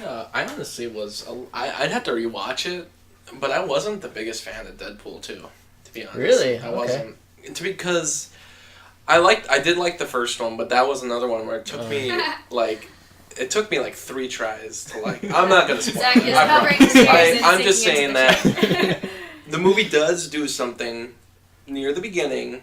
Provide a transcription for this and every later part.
I honestly was I'd have to rewatch it, but I wasn't the biggest fan of Deadpool 2, to be honest. Really? I wasn't because I did like the first one, but that was another one where it took me like. It took me like 3 tries to like. I'm not gonna spoil Zach it. is covering his ears and I'm just sinking saying into the that the movie does do something near the beginning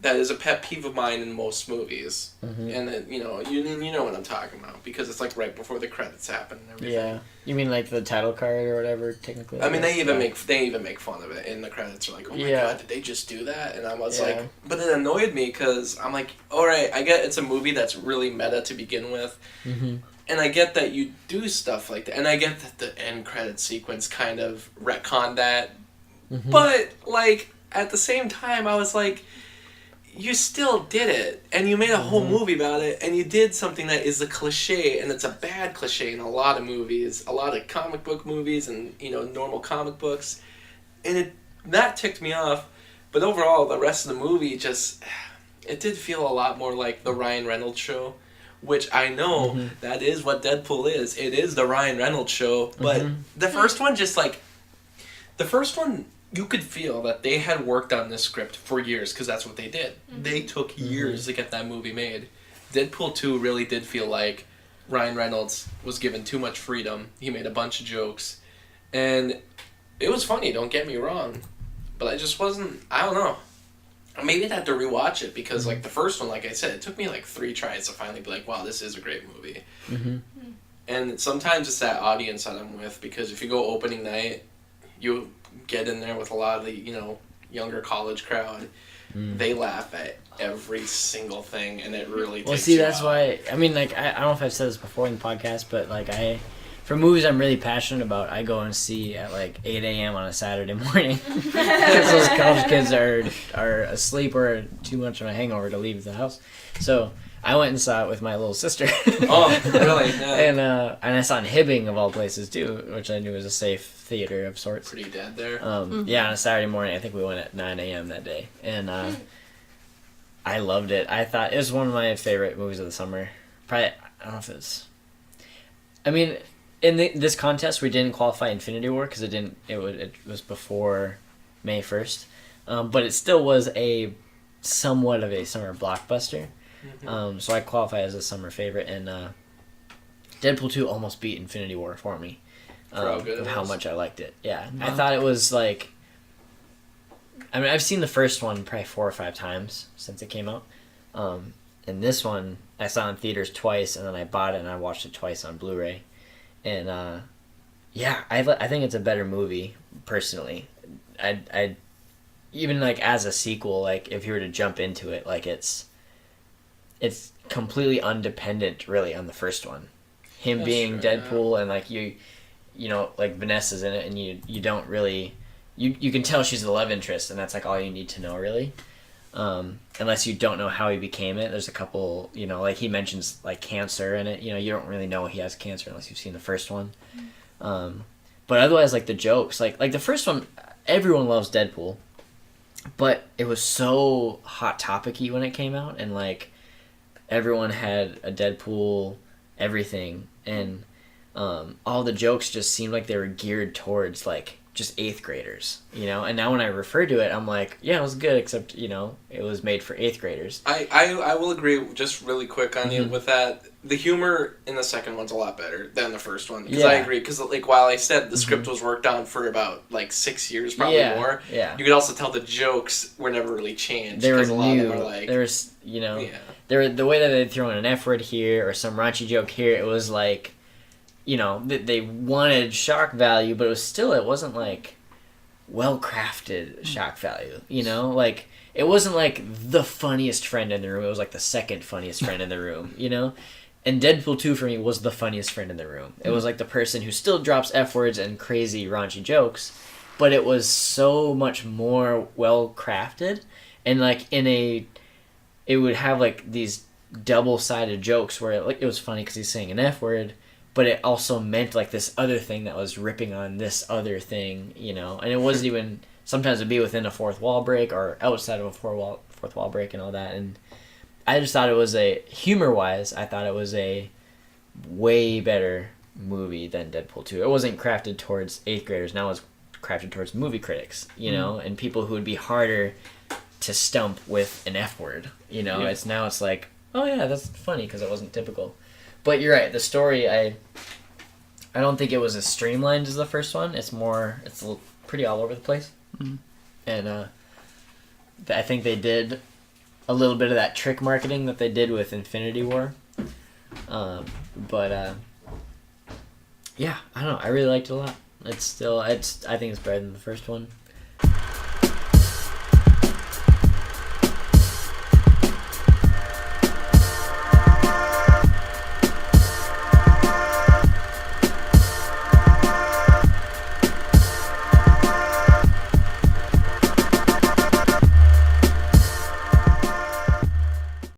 that is a pet peeve of mine in most movies, and it, you know what I'm talking about because it's like right before the credits happen and everything. Yeah, you mean like the title card or whatever? Technically, I mean they even make fun of it in the credits. Are like, oh my god, did they just do that? And I was like, but it annoyed me because I'm like, all right, I get it's a movie that's really meta to begin with, and I get that you do stuff like that, and I get that the end credit sequence kind of retconned that, but like at the same time, I was like. You still did it, and you made a whole movie about it, and you did something that is a cliche, and it's a bad cliche in a lot of movies, a lot of comic book movies, and normal comic books, and that ticked me off. But overall, the rest of the movie it did feel a lot more like the Ryan Reynolds show, which I know that is what Deadpool is. It is the Ryan Reynolds show, but the first one you could feel that they had worked on this script for years because that's what they did. They took years to get that movie made. Deadpool 2 really did feel like Ryan Reynolds was given too much freedom. He made a bunch of jokes. And it was funny, don't get me wrong. But I just wasn't, I don't know. Maybe I'd have to rewatch it because like the first one, like I said, it took me like 3 tries to finally be like, wow, this is a great movie. And sometimes it's that audience that I'm with because if you go opening night, you get in there with a lot of the younger college crowd. They laugh at every single thing, and it really takes you that's out. why I mean, like I don't know if I've said this before in the podcast, but like for movies I'm really passionate about, I go and see at like 8 a.m. on a Saturday morning because those college kids are asleep or too much of a hangover to leave the house. So I went and saw it with my little sister. Oh, really? Yeah. And I saw it in Hibbing of all places too, which I knew was a safe theater of sorts. Pretty dead there. Yeah, on a Saturday morning. I think we went at 9 a.m. that day, and I loved it. I thought it was one of my favorite movies of the summer. Probably, I don't know if it's. I mean, in this contest, we didn't qualify Infinity War because it was before May 1st, but it still was a somewhat of a summer blockbuster. So I qualify as a summer favorite, and Deadpool 2 almost beat Infinity War for me. Of how much I liked it. Yeah. I thought it was like... I mean, I've seen the first one probably 4 or 5 times since it came out. And this one, I saw in theaters twice, and then I bought it and I watched it twice on Blu-ray. And, I think it's a better movie, personally. I even, like, as a sequel, like, if you were to jump into it, like, it's completely undependent, really, on the first one. Him being Deadpool, and, like, like, Vanessa's in it, and you don't really... You can tell she's the love interest, and that's, like, all you need to know, really. Unless you don't know how he became it. There's a couple, like, he mentions, like, cancer in it. You don't really know he has cancer unless you've seen the first one. But otherwise, like, the jokes... Like the first one, everyone loves Deadpool. But it was so hot topic-y when it came out, and, like, everyone had a Deadpool everything, and all the jokes just seemed like they were geared towards, like, just 8th graders, and now when I refer to it, I'm like, yeah, it was good, except, it was made for 8th graders. I will agree just really quick on you with that. The humor in the second one's a lot better than the first one, because I agree, because, like, while I said the script was worked on for about, like, 6 years, probably more, you could also tell the jokes were never really changed. They were a lot new. Of them were like, There's, they were, the way that they'd throw in an F word here, or some raunchy joke here, it was like, they wanted shock value, but it wasn't, like, well-crafted shock value, Like, it wasn't, like, the funniest friend in the room. It was, like, the second funniest friend in the room, And Deadpool 2, for me, was the funniest friend in the room. It was, like, the person who still drops F-words and crazy, raunchy jokes, but it was so much more well-crafted, and, like, it would have, like, these double-sided jokes where, it was funny because he's saying an F-word, but it also meant, like, this other thing that was ripping on this other thing, and it wasn't even... Sometimes it'd be within a fourth wall break or outside of a fourth wall break and all that, and I just thought it was humor-wise, I thought it was a way better movie than Deadpool 2. It wasn't crafted towards 8th graders. Now it's crafted towards movie critics, you know, and people who would be harder to stump with an F word, you know. It's like, oh yeah, that's funny because it wasn't typical. But you're right, the story, I don't think it was as streamlined as the first one. It's pretty all over the place. And I think they did a little bit of that trick marketing that they did with Infinity War. Yeah, I don't know. I really liked it a lot. I think it's better than the first one.